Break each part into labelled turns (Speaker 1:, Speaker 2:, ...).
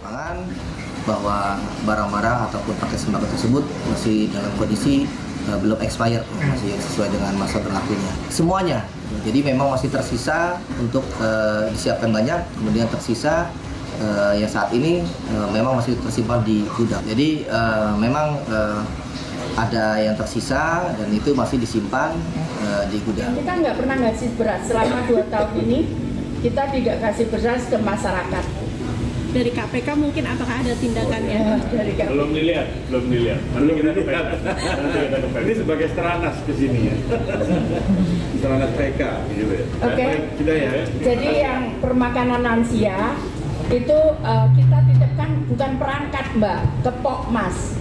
Speaker 1: lapangan bahwa barang-barang ataupun paket sembako tersebut masih dalam kondisi belum expired, masih sesuai dengan masa berlakunya. Semuanya. Jadi memang masih tersisa untuk disiapkan banyak, kemudian tersisa yang saat ini memang masih tersimpan di gudang. Jadi memang ada yang tersisa dan itu masih disimpan di gudang.
Speaker 2: Kita nggak pernah ngasih beras selama 2 tahun ini. Kita tidak kasih beras ke masyarakat.
Speaker 3: Dari KPK mungkin apakah ada tindakannya?
Speaker 2: Dari KPK.
Speaker 4: Belum dilihat. Nanti kita ke PK. Ini sebagai Stranas ke sini ya. Stranas PK gitu ya.
Speaker 2: Oke.
Speaker 4: Kita ya.
Speaker 2: Jadi yang permakanan lansia itu kita titipkan bukan perangkat, Mbak, ke Pokmas,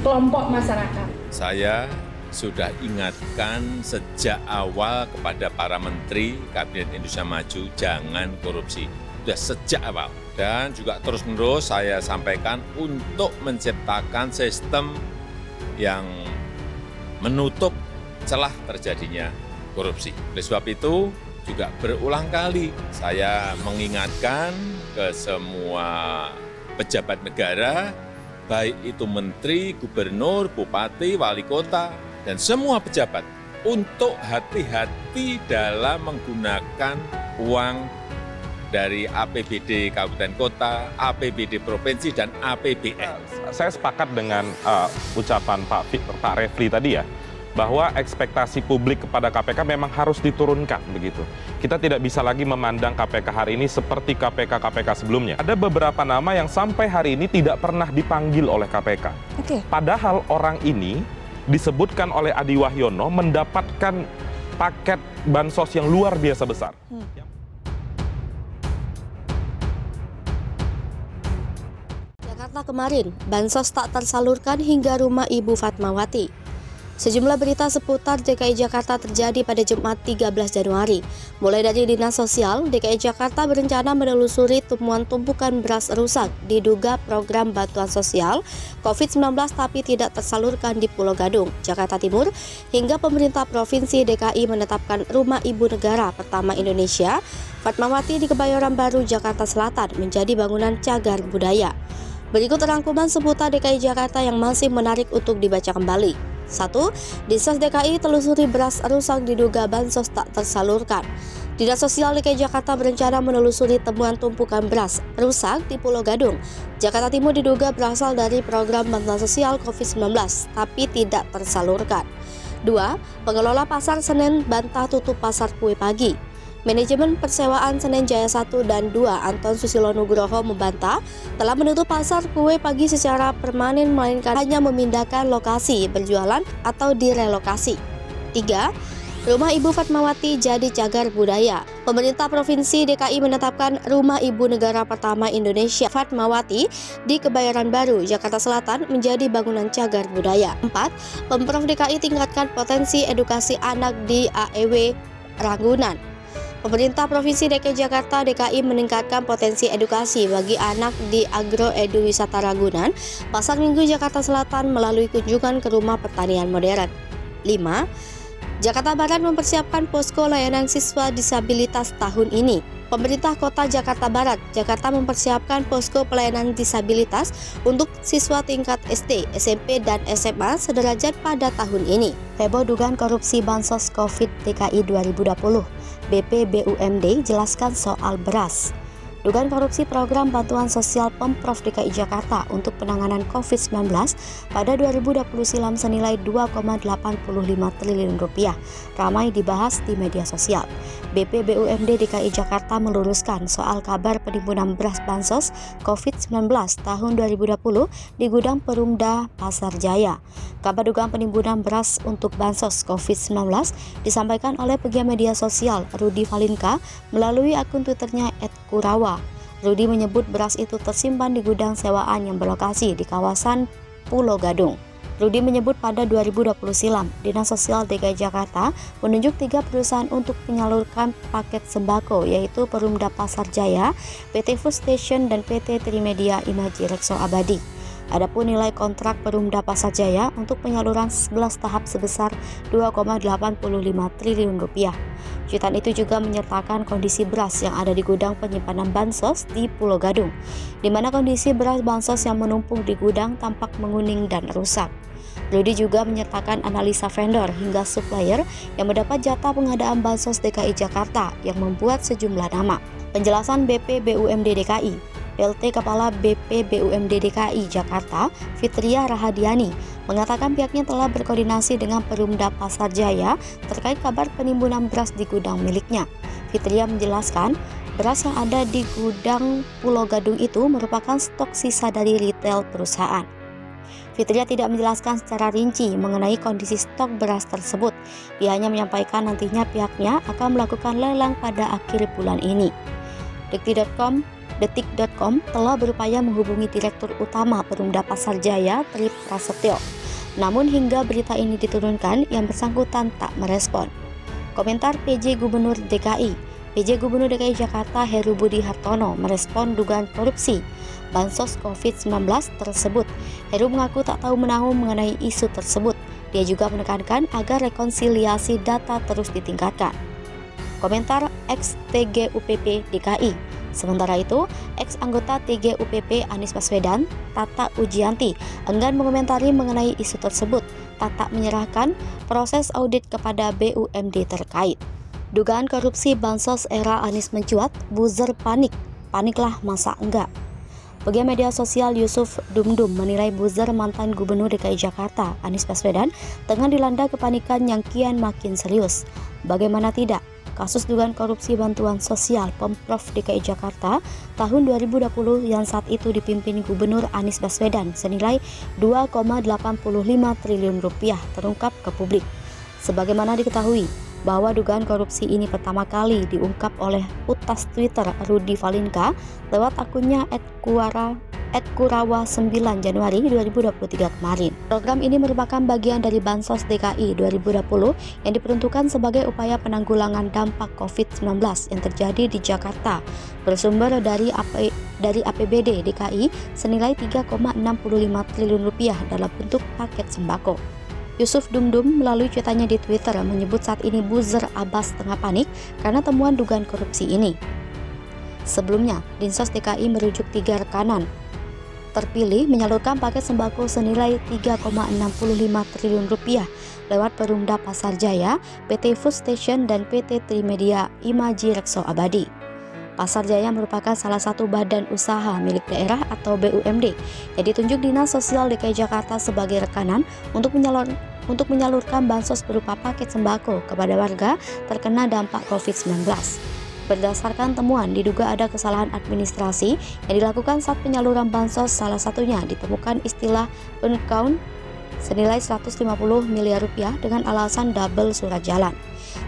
Speaker 2: kelompok masyarakat.
Speaker 5: Saya sudah ingatkan sejak awal kepada para menteri Kabinet Indonesia Maju jangan korupsi. Sudah sejak awal. Dan juga terus-menerus saya sampaikan untuk menciptakan sistem yang menutup celah terjadinya korupsi. Oleh sebab itu juga berulang kali saya mengingatkan ke semua pejabat negara, baik itu menteri, gubernur, bupati, wali kota, dan semua pejabat untuk hati-hati dalam menggunakan uang dari APBD Kabupaten Kota, APBD Provinsi, dan APBN.
Speaker 6: Saya sepakat dengan ucapan Pak Refli tadi ya, bahwa ekspektasi publik kepada KPK memang harus diturunkan begitu. Kita tidak bisa lagi memandang KPK hari ini seperti KPK sebelumnya. Ada beberapa nama yang sampai hari ini tidak pernah dipanggil oleh KPK. Padahal orang ini disebutkan oleh Adi Wahyono mendapatkan paket bansos yang luar biasa besar.
Speaker 7: Jakarta kemarin, bansos tak tersalurkan hingga rumah Ibu Fatmawati. Sejumlah berita seputar DKI Jakarta terjadi pada Jumat 13 Januari. Mulai dari Dinas Sosial, DKI Jakarta berencana menelusuri temuan tumpukan beras rusak diduga program bantuan sosial COVID-19 tapi tidak tersalurkan di Pulau Gadung, Jakarta Timur, hingga pemerintah Provinsi DKI menetapkan Rumah Ibu Negara pertama Indonesia, Fatmawati di Kebayoran Baru, Jakarta Selatan menjadi bangunan cagar budaya. Berikut rangkuman seputar DKI Jakarta yang masih menarik untuk dibaca kembali. 1. Dinas DKI telusuri beras rusak diduga bansos tak tersalurkan. Dinas Sosial DKI Jakarta berencana menelusuri temuan tumpukan beras rusak di Pulau Gadung, Jakarta Timur diduga berasal dari program bantuan sosial COVID-19 tapi tidak tersalurkan. 2. Pengelola Pasar Senen bantah tutup pasar kue pagi. Manajemen Persewaan Senen Jaya 1 dan 2 Anton Susilo Nugroho membantah telah menutup pasar kue pagi secara permanen melainkan hanya memindahkan lokasi berjualan atau direlokasi. 3. Rumah Ibu Fatmawati jadi cagar budaya. Pemerintah Provinsi DKI menetapkan Rumah Ibu Negara pertama Indonesia Fatmawati di Kebayoran Baru, Jakarta Selatan menjadi bangunan cagar budaya. 4. Pemprov DKI tingkatkan potensi edukasi anak di AEW Ragunan. Pemerintah Provinsi DKI Jakarta DKI meningkatkan potensi edukasi bagi anak di Agro Edu Wisata Ragunan, Pasar Minggu Jakarta Selatan melalui kunjungan ke Rumah Pertanian Modern. 5. Jakarta Barat mempersiapkan posko layanan siswa disabilitas tahun ini. Pemerintah Kota Jakarta Barat, Jakarta mempersiapkan posko pelayanan disabilitas untuk siswa tingkat SD, SMP, dan SMA sederajat pada tahun ini. Heboh dugaan korupsi bansos COVID DKI 2020. BP BUMD jelaskan soal beras. Dugaan korupsi program bantuan sosial Pemprov DKI Jakarta untuk penanganan COVID-19 pada 2020 silam senilai 2,85 triliun rupiah ramai dibahas di media sosial. BP BUMD DKI Jakarta meluruskan soal kabar penimbunan beras bansos COVID-19 tahun 2020 di gudang Perumda Pasar Jaya. Kabar dugaan penimbunan beras untuk bansos COVID-19 disampaikan oleh pegiat media sosial Rudi Valinka melalui akun Twitternya @kurawa. Rudi menyebut beras itu tersimpan di gudang sewaan yang berlokasi di kawasan Pulau Gadung. Rudi menyebut pada 2020 silam, Dinas Sosial DKI Jakarta menunjuk 3 perusahaan untuk menyalurkan paket sembako, yaitu Perumda Pasar Jaya, PT Food Station, dan PT Trimedia Imaji Rekso Abadi. Adapun nilai kontrak Perumda Pasar Jaya untuk penyaluran 11 tahap sebesar 2,85 triliun rupiah. Cuitan itu juga menyertakan kondisi beras yang ada di gudang penyimpanan bansos di Pulau Gadung, di mana kondisi beras bansos yang menumpuk di gudang tampak menguning dan rusak. Rudi juga menyertakan analisa vendor hingga supplier yang mendapat jatah pengadaan bansos DKI Jakarta yang membuat sejumlah nama. Penjelasan BP BUMD DKI, PLT Kepala BP BUMD DKI Jakarta, Fitria Rahadiani, mengatakan pihaknya telah berkoordinasi dengan Perumda Pasar Jaya terkait kabar penimbunan beras di gudang miliknya. Fitria menjelaskan, beras yang ada di gudang Pulau Gadung itu merupakan stok sisa dari retail perusahaan. Fitria tidak menjelaskan secara rinci mengenai kondisi stok beras tersebut. Dia hanya menyampaikan nantinya pihaknya akan melakukan lelang pada akhir bulan ini. Detik.com telah berupaya menghubungi Direktur Utama Perumda Pasar Jaya, Tri Prasetyo. Namun hingga berita ini diturunkan, yang bersangkutan tak merespon. Komentar PJ Gubernur DKI. PJ Gubernur DKI Jakarta Heru Budi Hartono merespon dugaan korupsi bansos COVID-19 tersebut. Heru mengaku tak tahu menahu mengenai isu tersebut. Dia juga menekankan agar rekonsiliasi data terus ditingkatkan. Komentar ex-TGUPP DKI. Sementara itu, ex-anggota TGUPP Anies Baswedan, Tata Ujianti, enggan mengomentari mengenai isu tersebut. Tata menyerahkan proses audit kepada BUMD terkait. Dugaan korupsi bansos era Anies mencuat, buzzer panik. Paniklah masa enggak. Pegiat media sosial Yusuf Dumdum menilai buzzer mantan Gubernur DKI Jakarta, Anies Baswedan, tengah dilanda kepanikan yang kian makin serius. Bagaimana tidak? Kasus dugaan korupsi bantuan sosial Pemprov DKI Jakarta tahun 2020 yang saat itu dipimpin Gubernur Anies Baswedan senilai 2,85 triliun rupiah terungkap ke publik. Sebagaimana diketahui bahwa dugaan korupsi ini pertama kali diungkap oleh utas Twitter Rudy Valinka lewat akunnya @kurawa 9 Januari 2023 kemarin. Program ini merupakan bagian dari Bansos DKI 2020 yang diperuntukkan sebagai upaya penanggulangan dampak COVID-19 yang terjadi di Jakarta, bersumber dari APBD DKI senilai 3,65 triliun rupiah dalam bentuk paket sembako. Yusuf Dumdum melalui cuitannya di Twitter menyebut saat ini buzzer Abbas tengah panik karena temuan dugaan korupsi ini. Sebelumnya, Dinsos DKI merujuk 3 rekanan terpilih menyalurkan paket sembako senilai 3,65 triliun rupiah lewat Perumda Pasar Jaya, PT Food Station, dan PT Trimedia Imaji Rekso Abadi. Pasar Jaya merupakan salah satu badan usaha milik daerah atau BUMD yang ditunjuk Dinas Sosial DKI Jakarta sebagai rekanan untuk menyalurkan bansos berupa paket sembako kepada warga terkena dampak COVID-19. Berdasarkan temuan, diduga ada kesalahan administrasi yang dilakukan saat penyaluran bansos, salah satunya ditemukan istilah uncount senilai 150 miliar rupiah dengan alasan double surat jalan.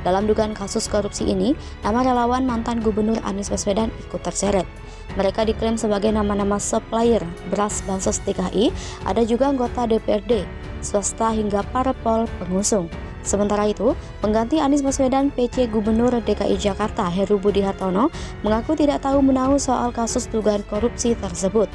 Speaker 7: Dalam dugaan kasus korupsi ini, nama relawan mantan Gubernur Anies Baswedan ikut terseret. Mereka diklaim sebagai nama-nama supplier beras bansos DKI, ada juga anggota DPRD, swasta hingga parpol pengusung. Sementara itu, pengganti Anies Baswedan PC Gubernur DKI Jakarta Heru Budi Hartono mengaku tidak tahu menahu soal kasus dugaan korupsi tersebut.